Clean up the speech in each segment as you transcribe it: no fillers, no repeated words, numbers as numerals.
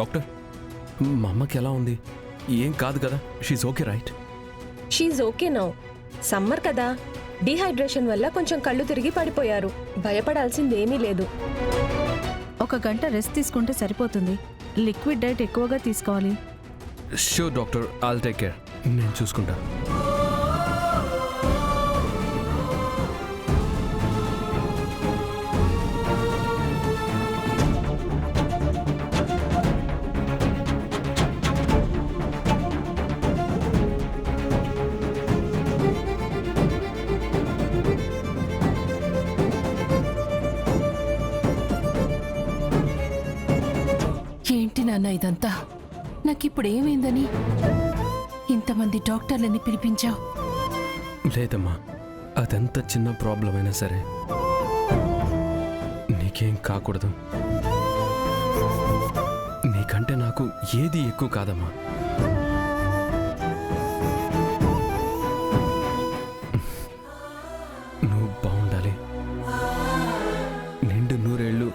Doctor, మా అమ్మకి ఎలా ఉంది? ఏం కాదు కదా? She's okay right? She's okay now. Summer కదా, డీహైడ్రేషన్ వల్ల కొంచెం కళ్ళు తిరిగి పడిపోయారు. భయపడాల్సిందేమీ లేదు. 1 గంట రెస్ట్ తీసుకుంటే సరిపోతుంది. లిక్విడ్ డైట్ ఎక్కువగా తీసుకోవాలి. Sure doctor, I'll take care. నేను చూసుకుంటా. ఏంటి నాన్న ఇదంతా? నాకిప్పుడు ఏమైందని ఇంతమంది డాక్టర్లని పిలిపించావు? లేదమ్మా, అదెంత చిన్న ప్రాబ్లం అయినా సరే నీకేం కాకూడదు. నీకంటే నాకు ఏది ఎక్కువ కాదమ్మా. నువ్వు బాగుండాలి, నిండు నూరేళ్ళు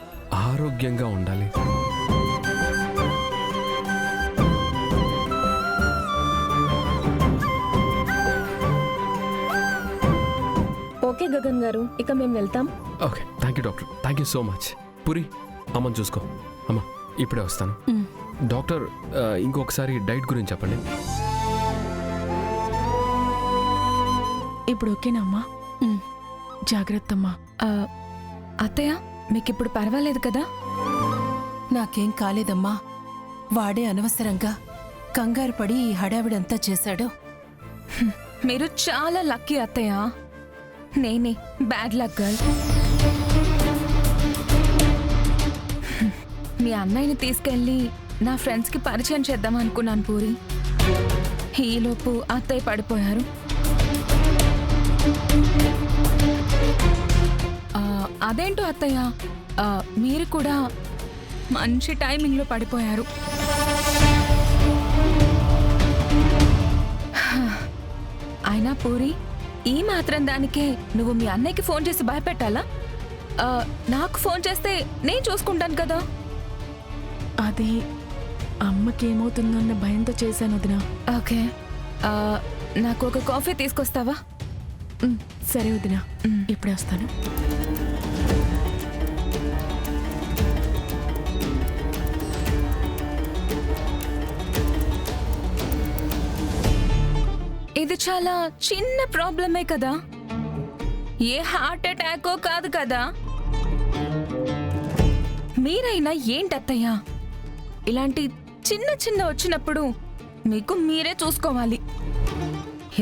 ఆరోగ్యంగా ఉండాలి. ఓకే గగన్ గారు, ఇక మేము వెళ్తాం. Okay, thank you doctor, thank you so much. Puri, అమ్మని చూసుకో. అమ్మ, ఇప్పుడే వస్తాను. డాక్టర్, ఇంకొకసారి డైట్ గురించి చెప్పండి. ఇప్పుడు ఓకేనా అమ్మా? జాగ్రత్త అమ్మా. అత్తయ్య, మీకిప్పుడు పర్వాలేదు కదా? నాకేం కాలేదమ్మా. వాడే అనవసరంగా కంగారు పడి ఈ హడావిడంతా చేశాడు. మీరు చాలా లక్కీ అత్తయ్య. నేనే బ్యాడ్ లక్ గర్ల్. మీ అన్నయ్యని తీసుకెళ్ళి నా ఫ్రెండ్స్కి పరిచయం చేద్దాం అనుకున్నాను పూరి. ఈలోపు అత్తయ్య పడిపోయారు. అదేంటో అత్తయ్య, మీరు కూడా మంచి టైమింగ్లో పడిపోయారు. అయినా పూరి, ఈ మాత్రం దానికే నువ్వు మీ అన్నయ్యకి ఫోన్ చేసి భయపెట్టాలా? నాకు ఫోన్ చేస్తే నేను చూసుకుంటాను కదా. అది అమ్మకి ఏమవుతుందన్న భయంతో చేశాను వదినా. ఓకే, నాకు ఒక కాఫీ తీసుకొస్తావా? సరే వదినా, ఇప్పుడే వస్తాను. ఇది చాలా చిన్న ప్రాబ్లమే కదా, ఏ హార్ట్ అటాకో కాదు కదా. మీరైనా ఏంటత్తయ్యా, ఇలాంటి చిన్న చిన్న వచ్చినప్పుడు మీకు మీరే చూసుకోవాలి.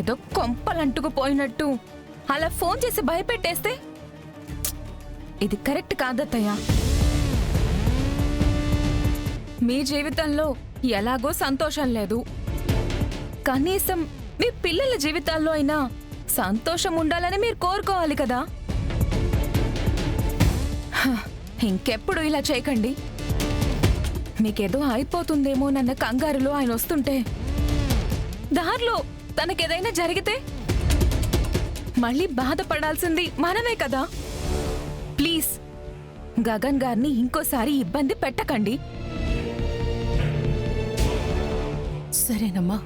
ఏదో కొంపలంటుకుపోయినట్టు అలా ఫోన్ చేసి భయపెట్టేస్తే ఇది కరెక్ట్ కాదత్తయ్యా. మీ జీవితంలో ఎలాగో సంతోషం లేదు, కనీసం మీ పిల్లల జీవితాల్లో అయినా సంతోషం ఉండాలని మీరు కోరుకోవాలి కదా. ఇంకెప్పుడు ఇలా చేయకండి. మీకేదో అయిపోతుందేమోనన్న కంగారులో ఆయన వస్తుంటే దారిలో తనకేదైనా జరిగితే మళ్ళీ బాధపడాల్సింది మనమే కదా. ప్లీజ్ గగన్ గారిని ఇంకోసారి ఇబ్బంది పెట్టకండి. సరేనమ్మా.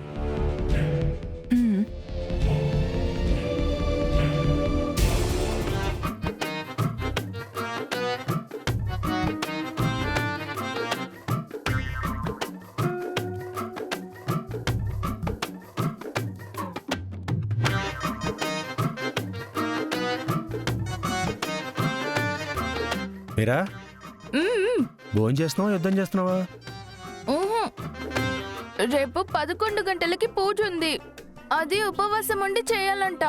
మీరా భోజనం చేస్తున్నావా, యుద్ధం చేస్తున్నావా? రేపు 11 గంటలకి పూజ ఉంది. అది ఉపవాసం ఉండి చేయాలంట.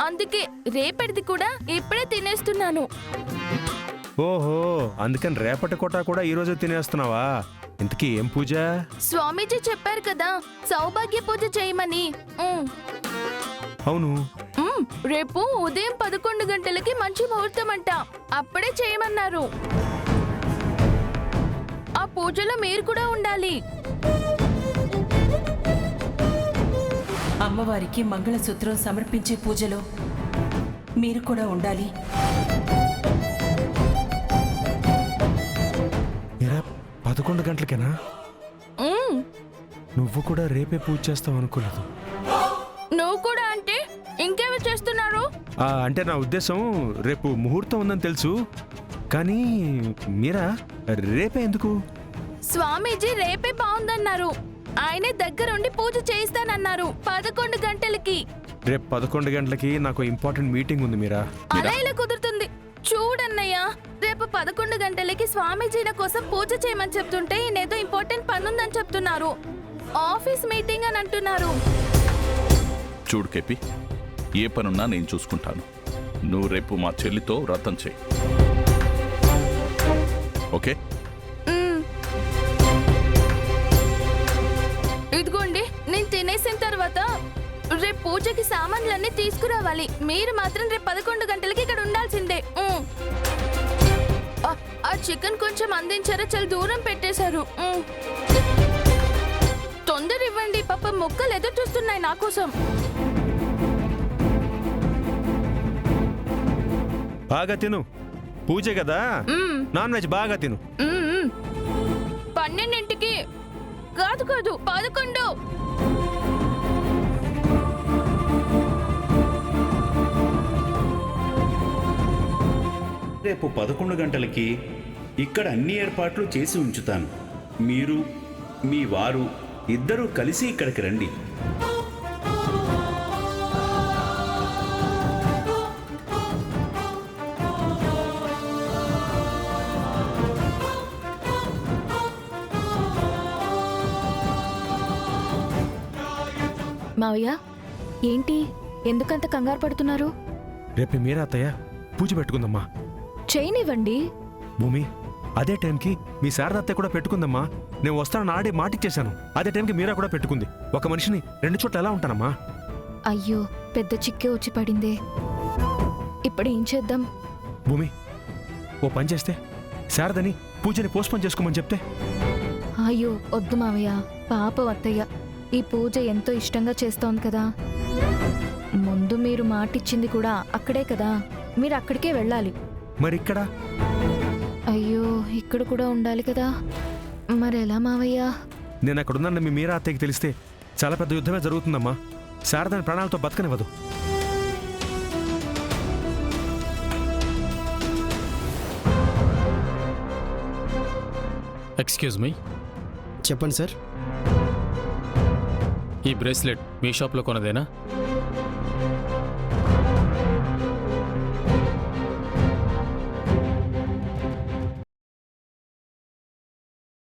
అందుకే రేపటిది కూడా ఇప్పుడే తినేస్తున్నాను. ఓహో, అందుకని రేపటి కోట కూడా ఈ రోజు తినేస్తున్నావా? ఇంతకీ ఏం పూజ? స్వామీజీ చెప్పారు కదా, సౌభాగ్య పూజ చేయమని. అవును, రేపు ఉదయం 11 గంటలకి మంచి ముహూర్తం అంట. అప్పుడే చేయమన్నారు. ఆ పూజలో మీరు కూడా ఉండాలి. అమ్మవారికి మంగళసూత్రం సమర్పించే పూజలో మీరు కూడా ఉండాలి. మీరా 11 గంటలకేనా? నువ్వు కూడా రేపే పూజ చేస్తావు అనుకోలేదు. నువ్వు కూడా అంటే ఇంకెవరు చేస్తున్నారు? అంటే నా ఉద్దేశం రేపు ముహూర్తం ఉందని తెలుసు, కానీ మీరా రేపే ఎందుకు? స్వామీజీ రేపే బాగుందన్నారు. ఆయనే దగ్గరుండి పూజ చేయిస్తానన్నారు 11 గంటలకి. రేపు 11 గంటలకి నాకు ఇంపార్టెంట్ మీటింగ్ ఉంది మీరా. అలా ఇలా కుదురుతుంది? చూడన్నయ్య, రేపు 11 గంటలకి స్వామీజీల కోసం పూజ చేయమని చెప్తుంటే ఈయనేదో ఇంపార్టెంట్ పని ఉందని చెప్తున్నారు. ఆఫీస్ మీటింగ్ అని అంటున్నారు. చూడు కేపి, ఏ పనున్నా నేను చూసుకుంటాను. నువ్వు రేపు మా చెల్లితో వ్రతం చేయి, ఓకే? ఇదిగోండి, నేను తినేసిన తర్వాత రేపు పూజకి సామాన్లన్నీ తీసుకురావాలి. మీరు మాత్రం రేపు 11 గంటలకి ఇక్కడ ఉండాల్సిందే. ఆ చికెన్ కొంచెం అందించారా? చాలా దూరం పెట్టేశారు. తొందర ఇవ్వండి, పాప ముక్కలు ఎదురు చూస్తున్నాయి నా కోసం. బాగా తిను, పూజ కదా, నాన్ వెజ్ బాగా తిను. 12ంటికి కాదు 11. రేపు 11 గంటలకి ఇక్కడ అన్ని ఏర్పాట్లు చేసి ఉంచుతాను. మీరు మీ వారు ఇద్దరూ కలిసి ఇక్కడికి రండి. మావయ్య, ఏంటి ఎందుకంత కంగారు పడుతున్నారు? రేపు మీరా అత్తయ్య పూజ పెట్టుకుందమ్మా. చేయనివ్వండి. భూమి, అదే టైంకి మీ శారద అత్తయ్య కూడా పెట్టుకుందమ్మా. నేను వస్తానని ఆడే మాటిచ్చేశాను. అదే టైంకి మీరా కూడా పెట్టుకుంది. ఒక మనిషిని 2 చోట్ల ఎలా ఉంటానమ్మా? అయ్యో, పెద్ద చిక్కే వచ్చి పడిందే. ఇప్పుడు ఏం చేద్దాం? భూమి, ఓ పని చేస్తే శారదని పూజని పోస్ట్పోన్ చేసుకోమని చెప్తే. అయ్యో వద్దు మావయ్య, పాపం అత్తయ్య ఈ పూజ ఎంతో ఇష్టంగా చేస్తోంది కదా. ముందు మీరు మాటిచ్చింది కూడా అక్కడే కదా, మీరు అక్కడికే వెళ్ళాలి. మరి ఇక్కడ? అయ్యో, ఇక్కడ కూడా ఉండాలి కదా, మరెలా మావయ్య? నేను అక్కడున్న మీ మీరా అత్తయ్యకి తెలిస్తే చాలా పెద్ద యుద్ధమే జరుగుతుందమ్మా. శారదని ప్రాణాలతో బతకనివ్వదు. Excuse me. చెప్పండి సార్. ఈ బ్రేస్లెట్ మీ షాప్లో కొన్నదేనా?